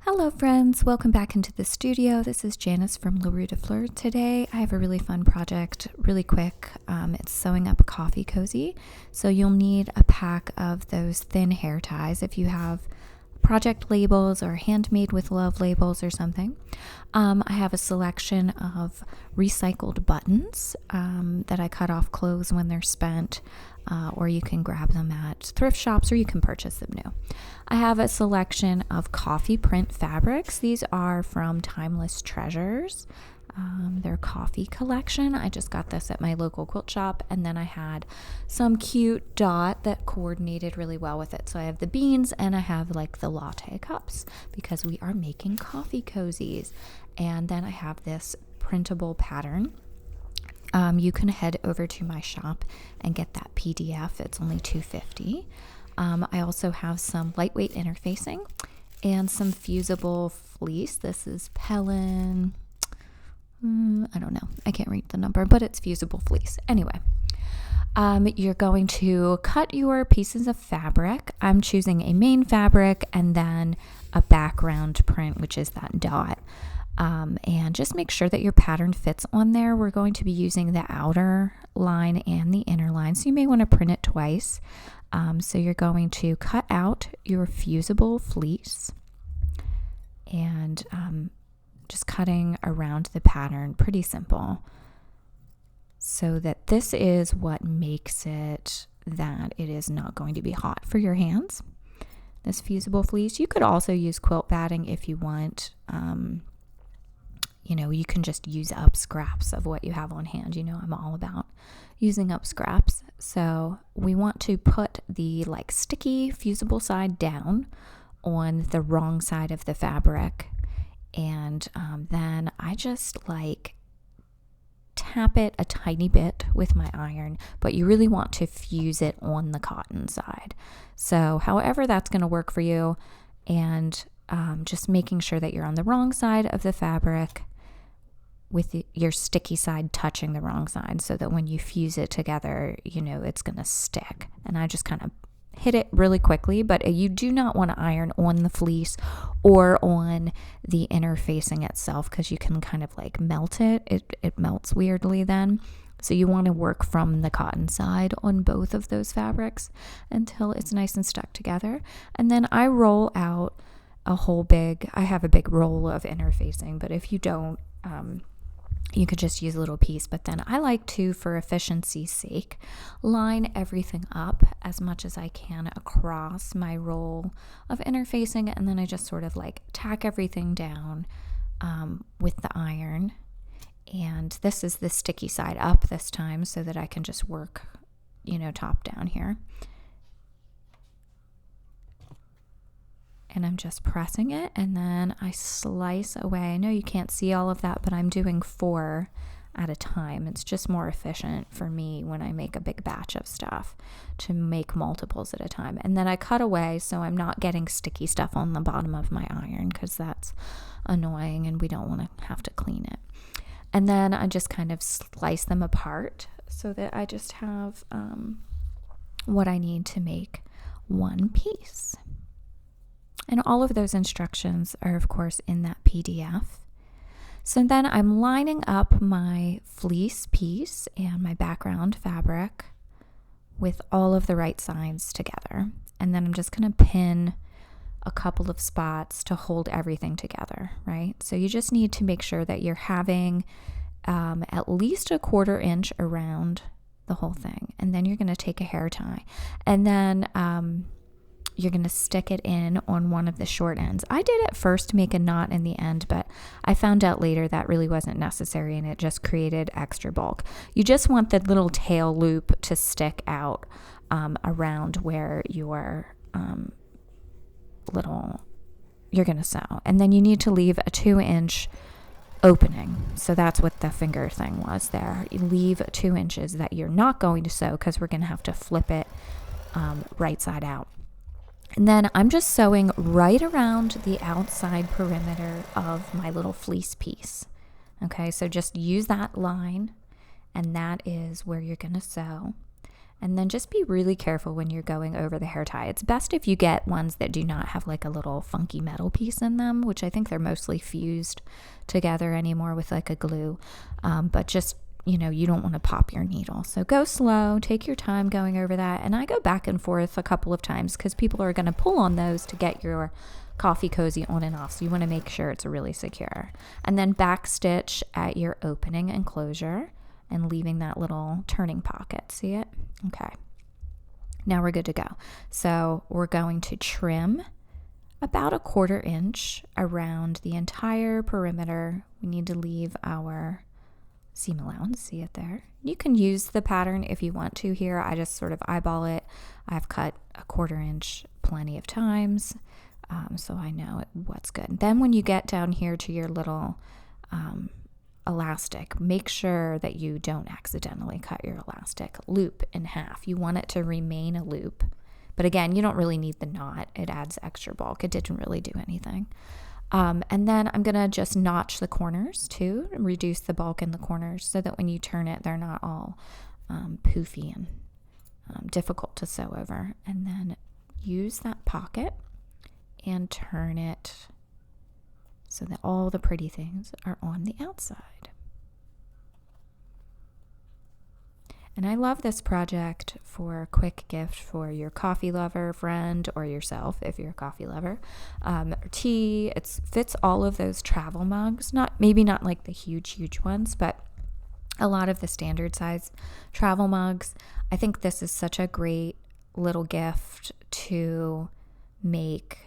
Hello friends, welcome back into the studio. This is Janice from Fleurs. Today I have a really fun project, really quick. It's sewing up a coffee cozy. So you'll need a pack of those thin hair ties if you have project labels or handmade with love labels or something. I have a selection of recycled buttons that I cut off clothes when they're spent, or you can grab them at thrift shops or you can purchase them new. I have a selection of coffee print fabrics. These are from Timeless Treasures. Their coffee collection. I just got this at my local quilt shop, and then I had some cute dot that coordinated really well with it. So I have the beans and I have like the latte cups because we are making coffee cozies. And then I have this printable pattern. You can head over to my shop and get that PDF. It's only $2.50. I also have some lightweight interfacing and some fusible fleece. This is Pellin. I don't know. I can't read the number, but it's fusible fleece. Anyway, you're going to cut your pieces of fabric. I'm choosing a main fabric and then a background print, which is that dot. And just make sure that your pattern fits on there. We're going to be using the outer line and the inner line, so you may want to print it twice. So you're going to cut out your fusible fleece and just cutting around the pattern, pretty simple, so that this is what makes it that it is not going to be hot for your hands. This fusible fleece, you could also use quilt batting if you want. You can just use up scraps of what you have on hand. I'm all about using up scraps. So we want to put the sticky fusible side down on the wrong side of the fabric. And then I just tap it a tiny bit with my iron, but you really want to fuse it on the cotton side. So however that's going to work for you, and just making sure that you're on the wrong side of the fabric with your sticky side touching the wrong side, so that when you fuse it together, it's going to stick. And I just kind of hit it really quickly, but you do not want to iron on the fleece or on the interfacing itself, because you can kind of melt it. It melts weirdly then. So you want to work from the cotton side on both of those fabrics until it's nice and stuck together. And then I roll out I have a big roll of interfacing, but if you don't, you could just use a little piece. But then I like to, for efficiency's sake, line everything up as much as I can across my roll of interfacing, and then I just sort of tack everything down with the iron. And this is the sticky side up this time, so that I can just work, top down here. And I'm just pressing it, and then I slice away. I know you can't see all of that, but I'm doing 4 at a time. It's just more efficient for me when I make a big batch of stuff to make multiples at a time. And then I cut away so I'm not getting sticky stuff on the bottom of my iron, because that's annoying and we don't want to have to clean it. And then I just kind of slice them apart so that I just have what I need to make one piece. And all of those instructions are, of course, in that PDF. So then I'm lining up my fleece piece and my background fabric with all of the right sides together. And then I'm just going to pin a couple of spots to hold everything together, right? So you just need to make sure that you're having at least a 1/4 inch around the whole thing. And then you're going to take a hair tie. And then you're going to stick it in on one of the short ends. I did at first make a knot in the end, but I found out later that really wasn't necessary, and it just created extra bulk. You just want the little tail loop to stick out around where your you're going to sew. And then you need to leave a 2-inch opening. So that's what the finger thing was there. You leave 2 inches that you're not going to sew, because we're going to have to flip it right side out. And then I'm just sewing right around the outside perimeter of my little fleece piece. Okay, so just use that line, and that is where you're going to sew. And then just be really careful when you're going over the hair tie. It's best if you get ones that do not have like a little funky metal piece in them, which I think they're mostly fused together anymore with like a glue. But just, you don't want to pop your needle. So go slow, take your time going over that. And I go back and forth a couple of times because people are going to pull on those to get your coffee cozy on and off. So you want to make sure it's really secure. And then back stitch at your opening and closure and leaving that little turning pocket. See it? Okay. Now we're good to go. So we're going to trim about 1/4 inch around the entire perimeter. We need to leave our seam allowance. See it there? You can use the pattern if you want to here. I just sort of eyeball it. I've cut 1/4 inch plenty of times, so I know what's good. Then when you get down here to your little elastic, make sure that you don't accidentally cut your elastic loop in half. You want it to remain a loop. But again, you don't really need the knot. It adds extra bulk. It didn't really do anything. And then I'm going to just notch the corners too, and reduce the bulk in the corners so that when you turn it, they're not all poofy and difficult to sew over. And then use that pocket and turn it so that all the pretty things are on the outside. And I love this project for a quick gift for your coffee lover friend or yourself if you're a coffee lover. Tea, it fits all of those travel mugs, maybe not like the huge ones, but a lot of the standard size travel mugs. I think this is such a great little gift to make,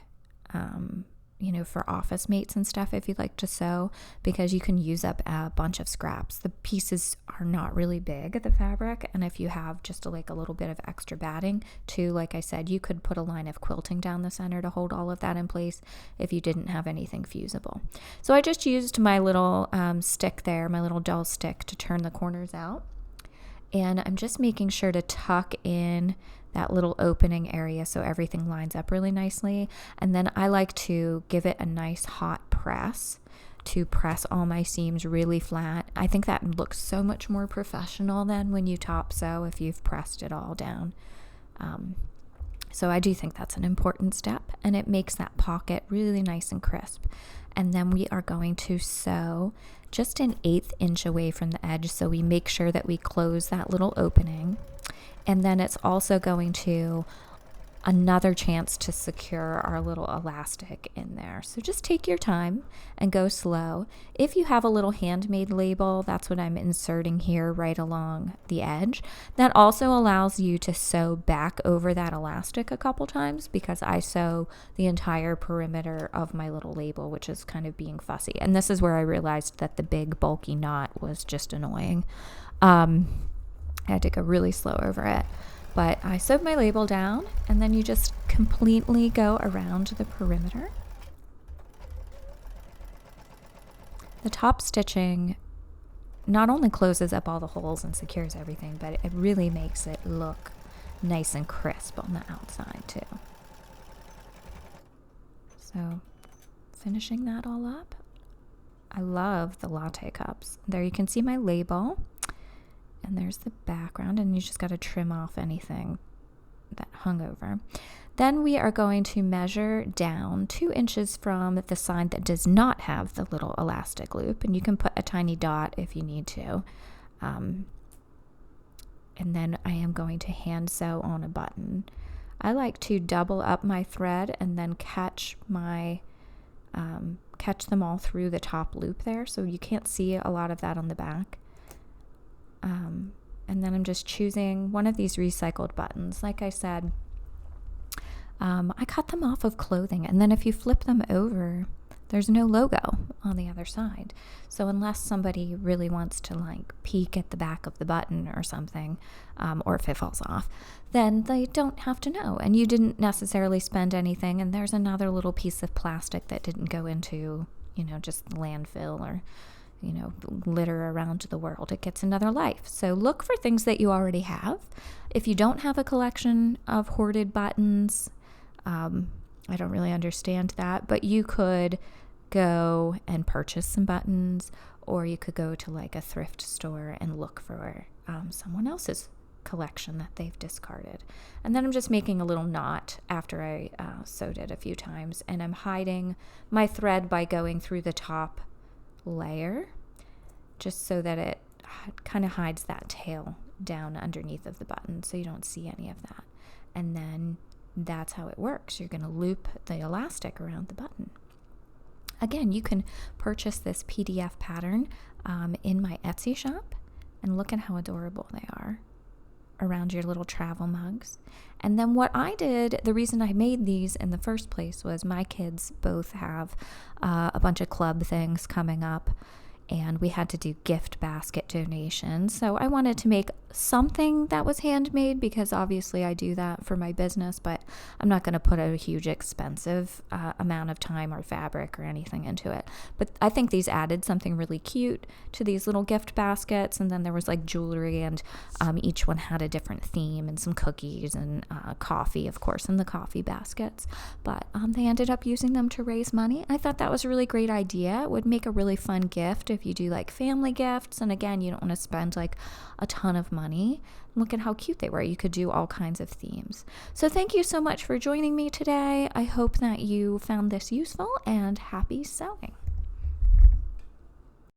for office mates and stuff if you'd like to sew, because you can use up a bunch of scraps. The pieces are not really big, the fabric, and if you have just a little bit of extra batting too, like I said, you could put a line of quilting down the center to hold all of that in place if you didn't have anything fusible. So I just used my little stick there, my little dull stick, to turn the corners out, and I'm just making sure to tuck in that little opening area so everything lines up really nicely. And then I like to give it a nice hot press to press all my seams really flat. I think that looks so much more professional than when you top sew if you've pressed it all down. So I do think that's an important step, and it makes that pocket really nice and crisp. And then we are going to sew just 1/8 inch away from the edge, so we make sure that we close that little opening. And then it's also going to another chance to secure our little elastic in there. So just take your time and go slow. If you have a little handmade label, that's what I'm inserting here right along the edge. That also allows you to sew back over that elastic a couple times, because I sew the entire perimeter of my little label, which is kind of being fussy. And this is where I realized that the big bulky knot was just annoying. I had to go really slow over it. But I sewed my label down, and then you just completely go around the perimeter. The top stitching not only closes up all the holes and secures everything, but it really makes it look nice and crisp on the outside too. So finishing that all up. I love the latte cups. There you can see my label. And there's the background, and you just got to trim off anything that hung over. Then we are going to measure down 2 inches from the side that does not have the little elastic loop, and you can put a tiny dot if you need to. And then I am going to hand sew on a button. I like to double up my thread and then catch them all through the top loop there, so you can't see a lot of that on the back. And then I'm just choosing one of these recycled buttons. Like I said, I cut them off of clothing, and then if you flip them over, there's no logo on the other side. So unless somebody really wants to peek at the back of the button or something, or if it falls off, then they don't have to know, and you didn't necessarily spend anything, and there's another little piece of plastic that didn't go into, just landfill or litter around the world. It gets another life. So look for things that you already have. If you don't have a collection of hoarded buttons, I don't really understand that, but you could go and purchase some buttons, or you could go to a thrift store and look for someone else's collection that they've discarded. And then I'm just making a little knot after I sewed it a few times, and I'm hiding my thread by going through the top layer just so that it kind of hides that tail down underneath of the button so you don't see any of that. And then that's how it works. You're going to loop the elastic around the button. Again, you can purchase this PDF pattern in my Etsy shop, and look at how adorable they are around your little travel mugs. And then what I did, the reason I made these in the first place was my kids both have a bunch of club things coming up, and we had to do gift basket donations. So I wanted to make something that was handmade because obviously I do that for my business, but I'm not going to put a huge expensive amount of time or fabric or anything into it. But I think these added something really cute to these little gift baskets. And then there was like jewelry, and each one had a different theme, and some cookies and coffee, of course, in the coffee baskets. But they ended up using them to raise money. I thought that was a really great idea. It would make a really fun gift if you do like family gifts. And again, you don't want to spend like a ton of money. Look at how cute they were. You could do all kinds of themes. So thank you so much for joining me today. I hope that you found this useful, and happy sewing.